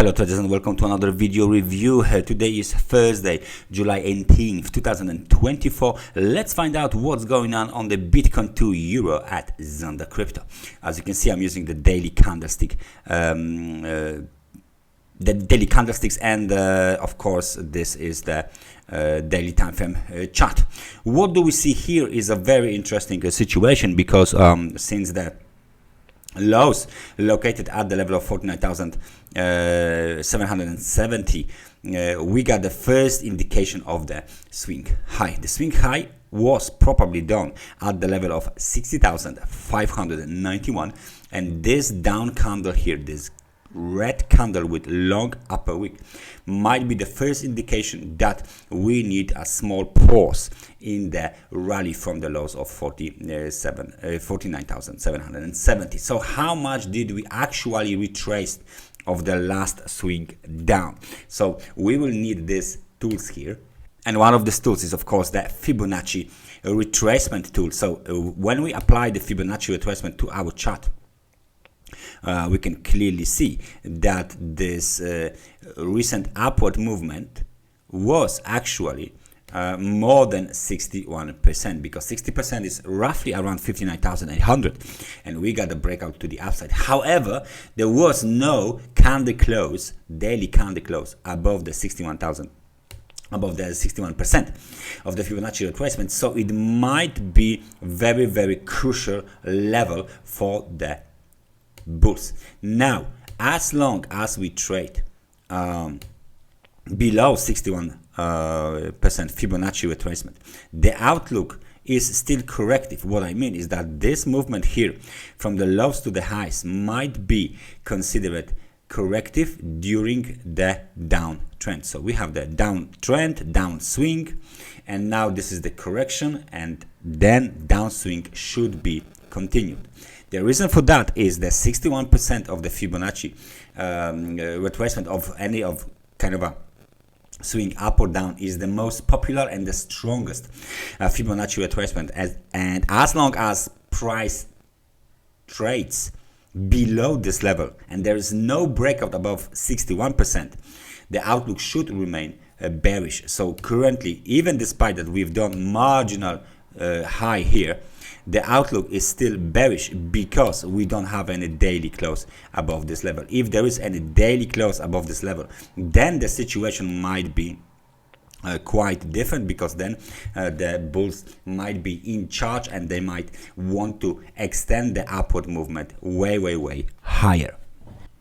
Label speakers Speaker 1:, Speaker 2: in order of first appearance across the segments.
Speaker 1: Hello traders and welcome to another video review. Today is Thursday, July 18th, 2024. Let's find out what's going on the Bitcoin to Euro at Zondacrypto. As you can see, I'm using the daily candlestick, and of course this is the daily time frame chart. What do we see here is a very interesting situation because since the lows located at the level of 49,770, we got the first indication of the swing high. The swing high was probably done at the level of 60,591, and this down candle here, this red candle with long upper wick, might be the first indication that we need a small pause in the rally from the lows of 49,770. So how much did we actually retrace of the last swing down? So we will need these tools here, and one of these tools is of course the Fibonacci retracement tool. So when we apply the Fibonacci retracement to our chart, we can clearly see that this recent upward movement was actually more than 61%, because 60% is roughly around 59,800, and we got a breakout to the upside. However, there was no candle close, daily candle close above the 61,000, above the 61% of the Fibonacci retracement. So it might be very, very crucial level for the bulls. Now, as long as we trade below 61% Fibonacci retracement, the outlook is still corrective. What I mean is that this movement here from the lows to the highs might be considered corrective during the downtrend. So we have the downtrend, downswing, and now this is the correction, and then downswing should be continued. The reason for that is that 61% of the Fibonacci retracement of any of kind of a swing up or down is the most popular and the strongest Fibonacci retracement, and as long as price trades below this level and there is no breakout above 61%, the outlook should remain bearish. So currently, even despite that we've done marginal high here, the outlook is still bearish because we don't have any daily close above this level. If there is any daily close above this level, then the situation might be quite different, because then the bulls might be in charge and they might want to extend the upward movement way higher.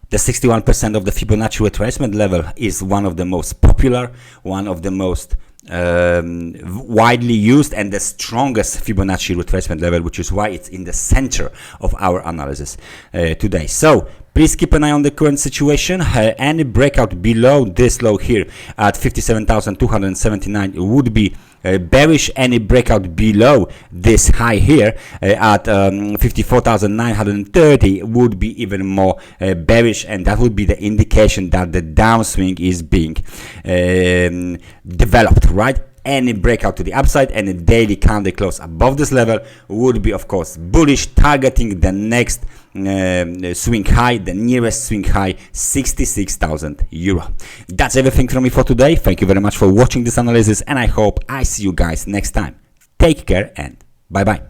Speaker 1: The 61% of the Fibonacci retracement level is one of the most popular, one of the most widely used, and the strongest Fibonacci retracement level, which is why it's in the center of our analysis today. So please keep an eye on the current situation. Any breakout below this low here at 57,279 would be bearish. Any breakout below this high here at 54,930 would be even more bearish, and that would be the indication that the downswing is being developed, right? Any breakout to the upside and a daily candle close above this level would be of course bullish, targeting the next swing high, the nearest swing high, 66,000 euro. That's everything from me for today. Thank you very much for watching this analysis, and I hope I see you guys next time. Take care and bye bye.